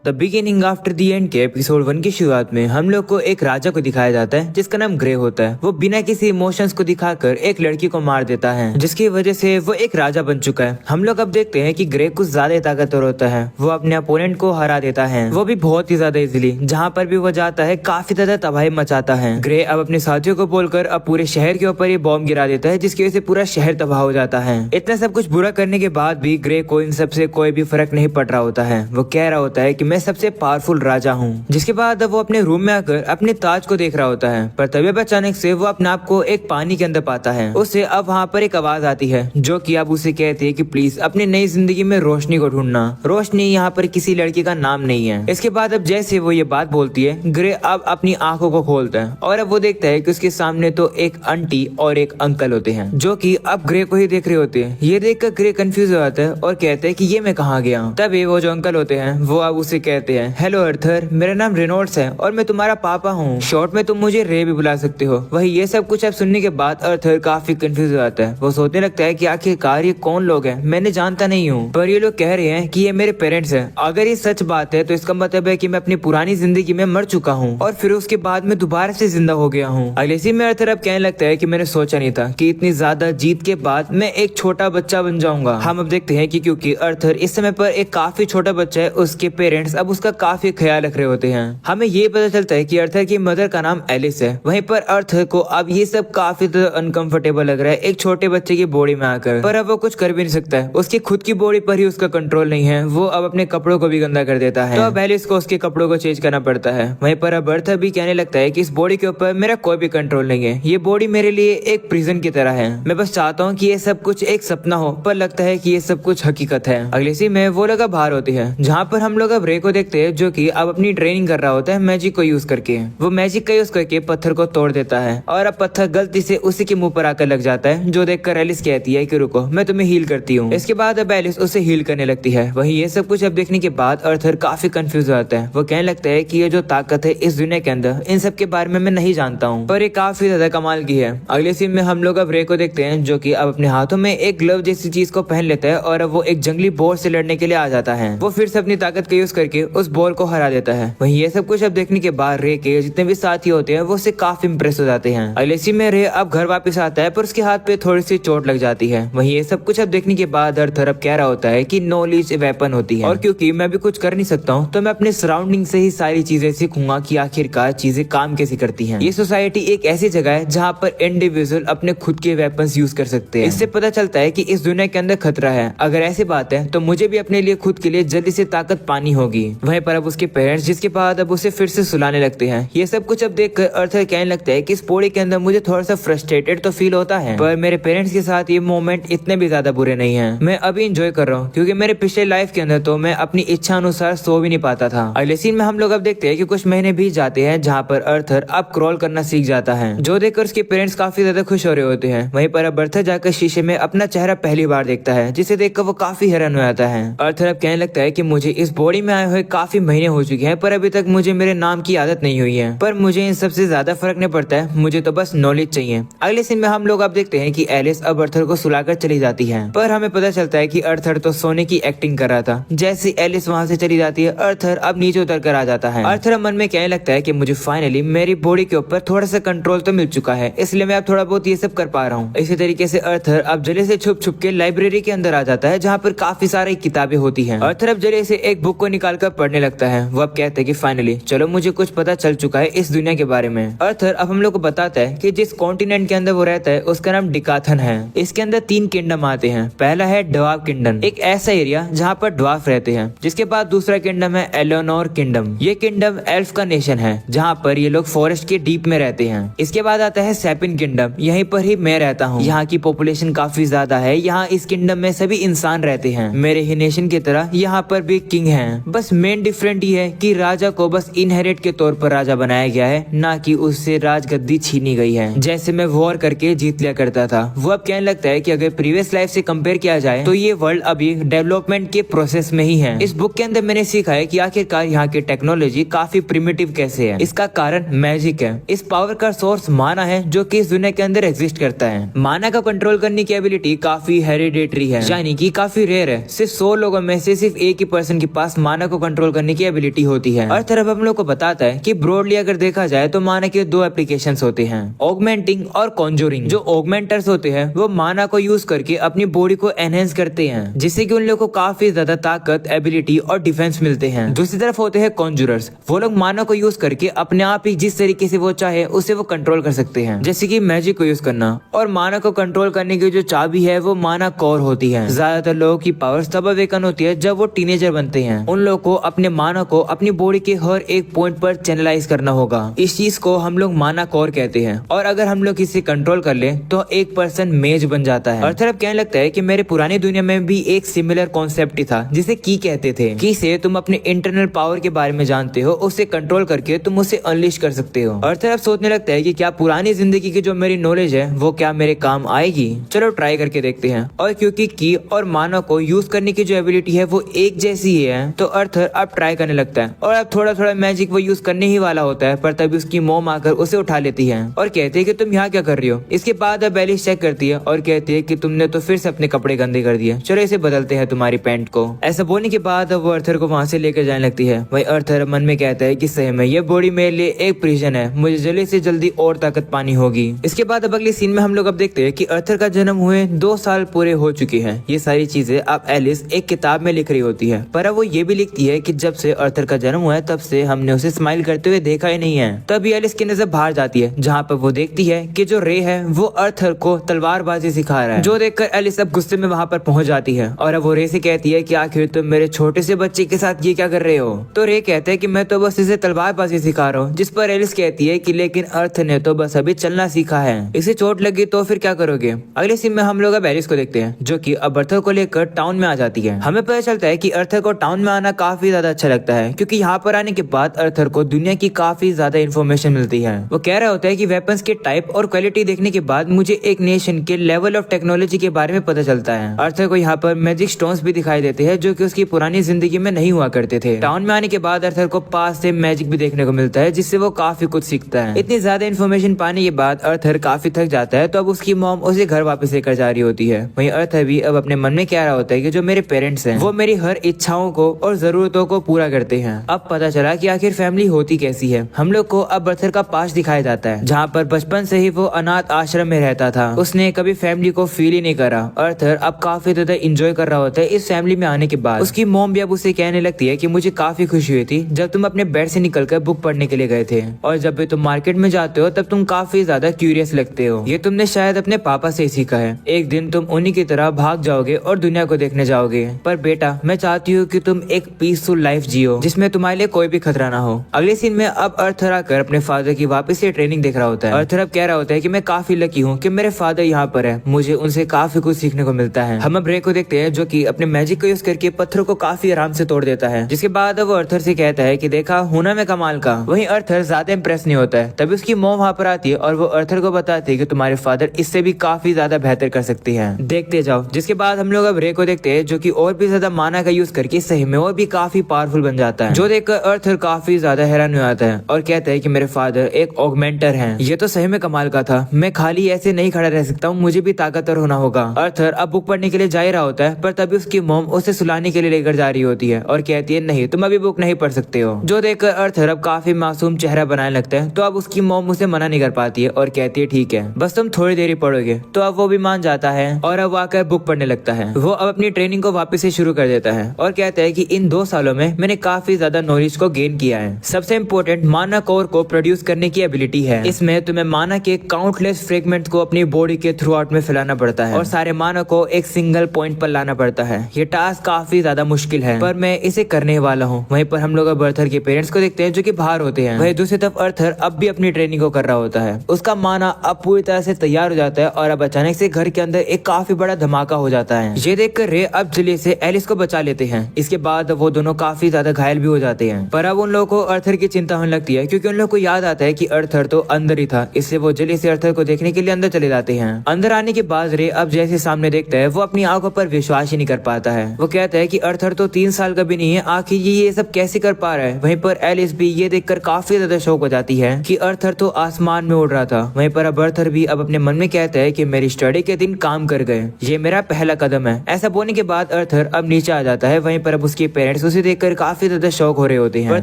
The beginning after the and के episode 1 की शुरुआत में हम लोग को एक राजा को दिखाया जाता है जिसका नाम ग्रे होता है। वो बिना किसी इमोशंस को दिखाकर एक लड़की को मार देता है जिसकी वजह से वो एक राजा बन चुका है। हम लोग अब देखते हैं कि ग्रे कुछ ज्यादा ताकतवर होता है। वो अपने अपोनेंट को हरा देता है, वो भी बहुत ही ज्यादा इजीली। जहाँ पर भी वो जाता है काफी ज्यादा तबाही मचाता है। ग्रे अब अपने साथियों को बोलकर अब पूरे शहर के ऊपर ये बॉम्ब गिरा देता है जिसकी वजह से पूरा शहर तबाह हो जाता है। इतना सब कुछ बुरा करने के बाद भी ग्रे को इन सबसे कोई भी फर्क नहीं पड़ रहा होता है। वो कह रहा होता है कि मैं सबसे पावरफुल राजा हूँ। जिसके बाद अब वो अपने रूम में आकर अपने ताज को देख रहा होता है, पर तभी अचानक से वो अपने आप को एक पानी के अंदर पाता है। उससे अब वहाँ पर एक आवाज आती है जो कि अब उसे कहती है कि प्लीज अपनी नई जिंदगी में रोशनी को ढूंढना। रोशनी यहाँ पर किसी लड़की का नाम नहीं है। इसके बाद अब जैसे वो ये बात बोलती है, ग्रे अब अपनी आंखों को खोलता है और अब वो देखता है कि उसके सामने तो एक आंटी और एक अंकल होते हैं जो कि अब ग्रे को ही देख रहे होते हैं। ये देखकर ग्रे कंफ्यूज हो जाता है और कहते हैं कि ये मैं कहाँ गया। तभी वो जो अंकल होते हैं वो अब उसे कहते हैं, हेलो अर्थर, मेरा नाम रेनॉल्ड्स है और मैं तुम्हारा पापा हूँ। शॉर्ट में तुम मुझे रे भी बुला सकते हो। वही ये सब कुछ अब सुनने के बाद अर्थर काफी कंफ्यूज हो जाता है। वो सोचने लगता है कि आखिरकार ये कौन लोग हैं, मैंने जानता नहीं हूँ, पर ये लोग कह रहे हैं कि ये मेरे पेरेंट्स हैं। अगर ये सच बात है तो इसका मतलब है कि मैं अपनी पुरानी जिंदगी में मर चुका हूँ और फिर उसके बाद में दोबारा से जिंदा हो गया हूँ। अगले सीन में अर्थर अब कहने लगता है कि मैंने सोचा नहीं था कि इतनी ज्यादा जीत के बाद मैं एक छोटा बच्चा बन जाऊंगा। हम अब देखते हैं कि क्योंकि अर्थर इस समय पर एक काफी छोटा बच्चा है, उसके पेरेंट्स अब उसका काफी ख्याल रख रहे होते हैं। हमें ये पता चलता है कि अर्थर की मदर का नाम एलिस है। वहीं पर अर्थर को अब ये सब काफी अनकंफर्टेबल लग रहा है एक छोटे बच्चे की बॉडी में आकर, पर अब वो कुछ कर भी नहीं सकता है। उसकी खुद की बॉडी पर ही उसका कंट्रोल नहीं है। वो अब अपने कपड़ों को भी गंदा कर देता है, तो अब एलिस को उसके कपड़ों को चेंज करना पड़ता है। वहीं पर अब अर्थर भी कहने लगता है कि इस बॉडी के ऊपर मेरा कोई भी कंट्रोल नहीं है। ये बॉडी मेरे लिए एक प्रिजन की तरह है। मैं बस चाहता हूँ कि ये सब कुछ एक सपना हो, पर लगता है कि ये सब कुछ हकीकत है। अगले सीन में वो लोग बाहर होती है जहाँ पर हम लोग अब रे को देखते हैं जो कि अब अपनी ट्रेनिंग कर रहा होता है मैजिक को यूज करके। वो मैजिक का यूज करके पत्थर को तोड़ देता है और अब पत्थर गलती से उसी के मुंह पर आकर लग जाता है, जो देखकर एलिस कहती है कि रुको मैं तुम्हें हील करती हूँ। इसके बाद अब एलिस उसे हील करने लगती है। वही ये सब कुछ अब देखने के बाद अर्थर काफी कंफ्यूज हो जाता है। वो कहने लगता है कि ये जो ताकत है इस दुनिया के अंदर, इन सब के बारे में मैं नहीं जानता हूँ, पर ये काफी ज्यादा कमाल की है। अगले सीन में हम लोग अब रे को देखते हैं जो कि अब अपने हाथों में एक ग्लव जैसी चीज को पहन लेता है और अब वो एक जंगली बोर से लड़ने के लिए आ जाता है। वो फिर से अपनी ताकत का यूज करके उस बोर को हरा देता है। वही ये सब कुछ अब देखने के बाद रे के जितने भी साथी होते हैं वो उससे काफी इंप्रेस हो जाते हैं। अगले सीन में रे अब घर वापस आता है पर उसके हाथ पे थोड़ी सी चोट लग जाती है। वही ये सब कुछ अब देखने के बाद अर्थर अब कह रहा होता है कि नॉलेज वेपन होती है और क्योंकि मैं भी कुछ कर नहीं सकता हूँ तो मैं अपने सराउंडिंग से ही सारी चीजें सीखूंगा कि आखिरकार चीजें काम कैसे करती हैं। ये सोसाइटी एक ऐसी जगह है जहाँ पर इंडिविजुअल अपने खुद के वेपन्स यूज कर सकते हैं। इससे पता चलता है कि इस दुनिया के अंदर खतरा है। अगर ऐसी बात है तो मुझे भी अपने लिए खुद के लिए जल्दी से ताकत पानी होगी। वहीं पर अब उसके पेरेंट्स जिसके बाद अब उसे फिर से सुलाने लगते हैं। ये सब कुछ अब देखकर अर्थर कहने लगता है कि इस पौड़ी के अंदर मुझे थोड़ा सा फ्रस्ट्रेटेड तो फील होता है, पर मेरे पेरेंट्स के साथ ये मोमेंट इतने भी ज्यादा बुरे नहीं है। मैं अभी एंजॉय कर रहा हूँ क्योंकि मेरे पिछले लाइफ के अंदर तो मैं अपनी इच्छा अनुसार सो भी नहीं पाता था। अगले सीन में हम लोग अब देखते हैं कि कुछ महीने भी जाते हैं जहाँ पर अर्थर अब क्रॉल करना सीख जाता है, जो देखकर उसके पेरेंट्स काफी ज्यादा खुश हो रहे होते हैं। वहीं पर अब अर्थर जाकर शीशे में अपना चेहरा पहली बार देखता है, जिसे देखकर वो काफी हैरान हो जाता है। अर्थर अब कहने लगता है कि मुझे इस बॉडी में आए हुए काफी महीने हो चुके हैं पर अभी तक मुझे मेरे नाम की आदत नहीं हुई है, पर मुझे इन सबसे ज्यादा फर्क नहीं पड़ता है, मुझे तो बस नॉलेज चाहिए। अगले सीन में हम लोग अब देखते हैं कि एलिस अब अर्थर को सुलाकर चली जाती है, पर हमें पता चलता है कि अर्थर तो सोने की एक्टिंग कर रहा था। जैसे एलिस वहाँ से चली जाती है अर्थर अब नीचे उतर कर आ जाता है। अर्थर मन में कहने लगता है कि मुझे फाइनली मेरी बॉडी के ऊपर थोड़ा सा कंट्रोल तो मिल चुका है, इसलिए मैं अब थोड़ा बहुत ये सब कर पा रहा हूँ। इसी तरीके से अर्थर अब जले से छुप छुप के लाइब्रेरी के अंदर आ जाता है जहाँ पर काफी सारी किताबें होती हैं। अर्थर अब जले से एक बुक को निकाल कर पढ़ने लगता है। वो अब कहते हैं कि फाइनली चलो मुझे कुछ पता चल चुका है इस दुनिया के बारे में। अर्थर अब हम लोग को बताता है कि जिस कॉन्टिनेंट के अंदर वो रहता है उसका नाम डिकाथन है। इसके अंदर 3 किंगडम आते हैं। पहला है ड्वार्फ किंगडम, एक ऐसा एरिया जहाँ पर ड्वार्फ रहते हैं। जिसके बाद दूसरा किंगडम है एलोनोर किंगडम। ये किंगडम एल्फ का नेशन है जहाँ पर ये लोग फॉरेस्ट के डीप में रहते हैं। इसके बाद आता है सेपिन किंगडम, यहीं पर ही मैं रहता हूँ। यहाँ की पॉपुलेशन काफी ज्यादा है। यहाँ इस किंगडम में सभी इंसान रहते हैं, मेरे ही नेशन की तरह यहाँ पर भी किंग है। बस मेन डिफरेंट ये है कि राजा को बस इनहेरिट के तौर पर राजा बनाया गया है, ना कि उससे राजगद्दी छीनी गई है जैसे मैं वॉर करके जीत लिया करता था। वो अब कहने लगता है कि अगर प्रीवियस लाइफ से कंपेयर किया जाए तो ये वर्ल्ड अभी डेवलपमेंट के प्रोसेस में ही है। इस बुक के अंदर मैंने सीखा है कि आखिरकार यहाँ की टेक्नोलॉजी काफी प्रिमिटिव कैसे है। इसका कारण मैजिक है। इस पावर का सोर्स माना है जो कि इस दुनिया के अंदर एग्जिस्ट करता है। माना का कंट्रोल करने की एबिलिटी काफी हेरिडेटरी है, यानी कि काफी रेयर है। सिर्फ 100 लोगों में से सिर्फ एक ही पर्सन के पास माना को कंट्रोल करने की एबिलिटी होती है। अर्थर अब हम लोग को बताता है कि ब्रॉडली अगर देखा जाए तो माना के दो एप्लीकेशंस होते हैं, ऑगमेंटिंग और कॉन्जूरिंग। जो ऑगमेंटर्स होते हैं वो माना को यूज करके अपनी बॉडी को एनहेंस करते हैं, जिससे कि उन लोगों को काफी ज्यादा ताकत, एबिलिटी और डिफेंस मिलते हैं। दूसरी तरफ होते हैं कॉन्जूरर्स, वो लोग माना को यूज करके अपने आप ही जिस तरीके से वो चाहे उसे वो कंट्रोल कर सकते हैं, जैसे कि मैजिक को यूज करना। और माना को कंट्रोल करने की जो चाबी है वो माना कोर होती है। ज्यादातर लोगों की पावर्स तब अवेकन होती है जब वो टीनेजर बनते हैं। उन लोगों को अपने माना को अपनी बॉडी के हर एक पॉइंट पर चैनलाइज करना होगा। इस चीज को हम लोग माना कोर कहते हैं। और अगर हम लोग इसे कंट्रोल कर ले तो एक पर्सन मेज बन जाता है। अर्थर अब कहने लगता है कि मेरे पुरानी दुनिया में भी एक सिमिलर कॉन्सेप्ट ही था जिसे की कहते थे। की से तुम अपने इंटरनल पावर के बारे में जानते हो, उसे कंट्रोल करके तुम उसे अनलिश कर सकते हो। अर्थर अब सोचने लगता है कि क्या पुरानी जिंदगी की जो मेरी नॉलेज है वो क्या मेरे काम आएगी। चलो ट्राई करके देखते हैं। और क्योंकि की और माना को यूज करने की जो एबिलिटी है वो एक जैसी ही है, तो अर्थर अब ट्राई करने लगता है। और अब थोड़ा थोड़ा मैजिक वो यूज करने ही वाला होता है, पर तभी उसकी मॉम आकर उसे उठा लेती है और कहती है कि तुम यहाँ क्या कर रही हो। इसके बाद अब एलिस चेक करती है और कहती है कि तुमने तो फिर से अपने कपड़े गंदे कर दिए, चलो इसे बदलते हैं तुम्हारी पैंट को। ऐसा बोलने के बाद वो अर्थर को वहाँ से लेकर जाने लगती है। वही अर्थर मन में कहता है कि सही में ये बॉडी मेरे लिए एक प्रिजन है, मुझे जल्दी से जल्दी और ताकत पानी होगी। इसके बाद अब अगले सीन में हम लोग अब देखते हैं कि अर्थर का जन्म हुए 2 साल पूरे हो चुके हैं। ये सारी चीजें अब एलिस एक किताब में लिख रही होती है, पर अब वो ये भी लिखती है कि जब से अर्थर का जन्म हुआ है तब से हमने उसे स्माइल करते हुए देखा ही नहीं है। तभी एलिस की नजर बाहर जाती है, जहाँ पर वो देखती है कि जो रे है वो अर्थर को तलवारबाजी सिखा रहा है। जो देखकर एलिस अब गुस्से में वहाँ पर पहुंच जाती है और अब वो रे से कहती है कि आखिर तुम मेरे छोटे से बच्चे के साथ ये क्या कर रहे हो। तो रे कहते हैं कि मैं तो बस इसे तलवारबाजी सिखा रहा हूँ। जिस पर एलिस कहती है कि लेकिन अर्थर ने तो बस अभी चलना सीखा है, इसे चोट लगी तो फिर क्या करोगे। अगले सीन में हम लोग अब एलिस को देखते हैं, जो कि अब अर्थर को लेकर टाउन में आ जाती है। हमें पता चलता है कि अर्थर को टाउन में आना काफी ज्यादा अच्छा लगता है, क्योंकि यहाँ पर आने के बाद अर्थर को दुनिया की काफी ज्यादा इन्फॉर्मेशन मिलती है। वो कह रहा होता है कि वेपन्स के टाइप और क्वालिटी देखने के बाद मुझे एक नेशन के लेवल ऑफ टेक्नोलॉजी के बारे में पता चलता है। अर्थर को यहाँ पर मैजिक स्टोन्स भी दिखाई देते हैं, जो कि उसकी पुरानी जिंदगी में नहीं हुआ करते थे। टाउन में आने के बाद अर्थर को पास से मैजिक भी देखने को मिलता है, जिससे वो काफी कुछ सीखता है। इतनी ज्यादा इन्फॉर्मेशन पाने के बाद अर्थर काफी थक जाता है, तो अब उसकी मॉम उसे घर वापस लेकर जा रही होती है। वहीं अर्थर भी अब अपने मन में कह रहा होता है कि जो मेरे पेरेंट्स हैं वो मेरी हर इच्छाओं को और जरूरतों को पूरा करते हैं। अब पता चला कि आखिर फैमिली होती कैसी है। हम लोग को अब अर्थर का पास्ट दिखाया जाता है, जहाँ पर बचपन से ही वो अनाथ आश्रम में रहता था। उसने कभी फैमिली को फील ही नहीं करा। अर्थर अब काफी ज्यादा एंजॉय कर रहा होता है इस फैमिली में आने के बाद। उसकी मॉम भी अब उसे कहने लगती है कि मुझे काफी खुशी हुई थी जब तुम अपने बेड से निकलकर बुक पढ़ने के लिए गए थे, और जब भी तुम मार्केट में जाते हो तब तुम काफी ज्यादा क्यूरियस लगते हो। ये तुमने शायद अपने पापा से ही सीखा है। एक दिन तुम उन्हीं की तरह भाग जाओगे और दुनिया को देखने जाओगे। पर बेटा, मैं चाहती हूँ कि तुम एक पीसफुल लाइफ जियो जिसमें तुम्हारे लिए कोई भी खतरा ना हो। अगले सीन में अब अर्थर आकर अपने फादर की वापस से ट्रेनिंग देख रहा होता है। अर्थर अब कह रहा होता है कि मैं काफी लकी हूँ कि मेरे फादर यहाँ पर है, मुझे उनसे काफी कुछ सीखने को मिलता है। हम अब रे को देखते हैं, जो कि अपने मैजिक को यूज करके पत्थरों को काफी आराम से तोड़ देता है। जिसके बाद वो अर्थर से कहता है कि देखा हुनर में कमाल का। वहीं अर्थर ज्यादा इंप्रेस नहीं होता है। तभी उसकी मॉम वहाँ पर आती है और वो अर्थर को बताती है कि तुम्हारे फादर इससे भी काफी ज्यादा बेहतर कर सकती है, देखते जाओ। जिसके बाद हम लोग अब रे को देखते हैं, जो कि और भी ज्यादा माना का यूज करके सही में और भी काफी पावरफुल बन जाता है। जो देखकर अर्थर काफी ज्यादा हैरान हो जाता है और कहता है कि मेरे फादर एक ऑगमेंटर हैं। ये तो सही में कमाल का था, मैं खाली ऐसे नहीं खड़ा रह सकता हूँ, मुझे भी ताकतवर होना होगा। अर्थर अब बुक पढ़ने के लिए जा ही रहा होता है, पर तभी उसकी मॉम उसे सुलाने के लिए लेकर जा रही होती है और कहती है नहीं, तुम अभी बुक नहीं पढ़ सकते हो। जो देखकर अर्थर अब काफी मासूम चेहरा बनाने लगता है, तो अब उसकी मॉम उसे मना नहीं कर पाती है और कहती है ठीक है, बस तुम थोड़ी देर ही पढ़ोगे। तो अब वो भी मान जाता है और अब आकर बुक पढ़ने लगता है। वो अब अपनी ट्रेनिंग को वापस से शुरू कर देता है और कहता है कि इन 2 सालों में मैंने काफी ज्यादा नॉलेज को गेन किया है। सबसे इम्पोर्टेंट माना कोर को प्रोड्यूस करने की एबिलिटी है। इसमें तुम्हें माना के काउंटलेस फ्रेगमेंट को अपनी बॉडी के थ्रू आउट में फैलाना पड़ता है और सारे माना को एक सिंगल पॉइंट पर लाना पड़ता है। ये टास्क काफी ज्यादा मुश्किल है, पर मैं इसे करने वाला हूँ। वहीं पर हम लोग अब अर्थर के पेरेंट्स को देखते हैं, जो कि बाहर होते हैं। वहीं दूसरी तरफ अर्थर अब भी अपनी ट्रेनिंग को कर रहा होता है। उसका माना अब पूरी तरह से तैयार हो जाता है और अब अचानक से घर के अंदर एक काफी बड़ा धमाका हो जाता है। ये देखकर रे अब जल्दी से एलिस को बचा लेते हैं। इसके बाद वो दोनों काफी ज्यादा घायल भी हो जाते हैं, पर अब उन लोगों को अर्थर की चिंता होने लगती है, क्योंकि उन लोगों को याद आता है कि अर्थर तो अंदर ही था। इससे वो जल्दी से अर्थर को देखने के लिए अंदर चले जाते हैं। अंदर आने के बाद रे अब जैसे सामने देखता है, वो अपनी आंखों पर विश्वास ही नहीं कर पाता है। वो कहता है कि अर्थर तो 3 साल का भी नहीं है, आखिर ये सब कैसे कर पा रहा है। वहीं पर एलिस भी ये देखकर काफी ज्यादा शौक हो जाती है कि अर्थर तो आसमान में उड़ रहा था। वहीं पर अब अर्थर भी अब अपने मन में कहता है कि मेरी स्टडी के दिन काम कर गए, ये मेरा पहला कदम है। ऐसा बोलने के बाद अर्थर अब नीचे आ जाता है। वहीं पर अब उसके पेरेंट्स पेरेंट्स उसे देखकर काफी ज्यादा शौक हो रहे होते हैं। पर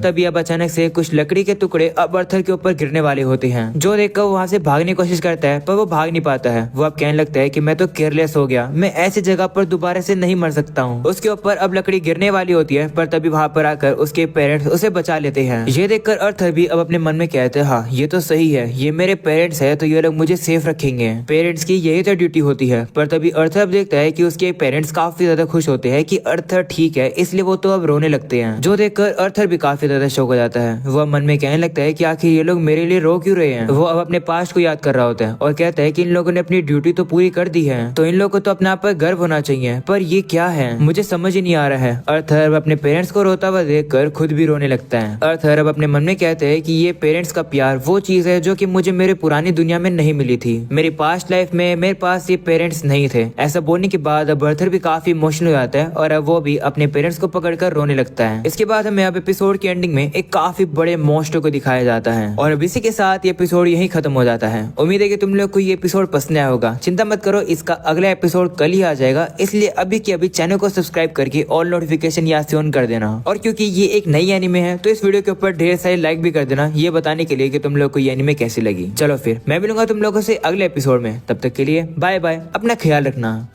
तभी अब अचानक से कुछ लकड़ी के टुकड़े अब अर्थर के ऊपर गिरने वाले होते हैं, जो देखकर वहाँ से भागने की कोशिश करता है पर वो भाग नहीं पाता है। वो अब कहने लगता है कि मैं तो केयरलेस हो गया, मैं ऐसी जगह पर दोबारा से नहीं मर सकता हूँ। उसके ऊपर अब लकड़ी गिरने वाली होती है, पर तभी वहाँ पर आकर उसके पेरेंट्स उसे बचा लेते हैं। ये देखकर अर्थर भी अब अपने मन में कहते हैं, हाँ ये तो सही है, ये मेरे पेरेंट्स है तो ये लोग मुझे सेफ रखेंगे। पेरेंट्स की यही तो ड्यूटी होती है। पर तभी अर्थर अब देखता है कि उसके पेरेंट्स काफी ज्यादा खुश होते हैं कि अर्थर ठीक है, इसलिए वो तो अब रोने लगते हैं, जो देखकर अर्थर भी काफी ज्यादा शौक हो जाता है। वो मन में कहने लगता है कि आखिर ये लोग मेरे लिए रो क्यों रहे हैं। वो अब अपने पास्ट को याद कर रहा होता है और कहता है कि इन लोगों ने अपनी ड्यूटी तो पूरी कर दी है, तो इन लोगों को तो अपने आप पर गर्व होना चाहिए, पर ये क्या है मुझे समझ ही नहीं आ रहा है। अर्थर अपने पेरेंट्स को रोता हुआ देखकर खुद भी रोने लगता है। अर्थर अब अपने मन में कहते हैं कि ये पेरेंट्स का प्यार वो चीज है जो कि मुझे मेरे पुरानी दुनिया में नहीं मिली थी। मेरी पास्ट लाइफ में मेरे पास ये पेरेंट्स नहीं थे। ऐसा बोलने के बाद अब अर्थर भी काफी इमोशनल हो जाता है और अब वो भी अपने पेरेंट्स को पकड़कर रोने लगता है। इसके बाद हमें अब एपिसोड की एंडिंग में एक काफी बड़े मॉन्स्टर को दिखाया जाता है और अब इसी के साथ ये एपिसोड यहीं खत्म हो जाता है। उम्मीद है कि तुम लोग को ये एपिसोड पसंद आया होगा। चिंता मत करो, इसका अगला एपिसोड कल ही आ जाएगा, इसलिए अभी के अभी चैनल को सब्सक्राइब करके ऑल नोटिफिकेशन यहाँ से ऑन कर देना। और क्योंकि ये एक नई एनिमे है तो इस वीडियो के ऊपर ढेर सारे लाइक भी कर देना, ये बताने के लिए कि तुम लोग को ये एनिमे कैसी लगी। चलो फिर मैं मिलूंगा तुम लोगों से अगले एपिसोड में, तब तक के लिए बाय बाय, अपना ख्याल रखना।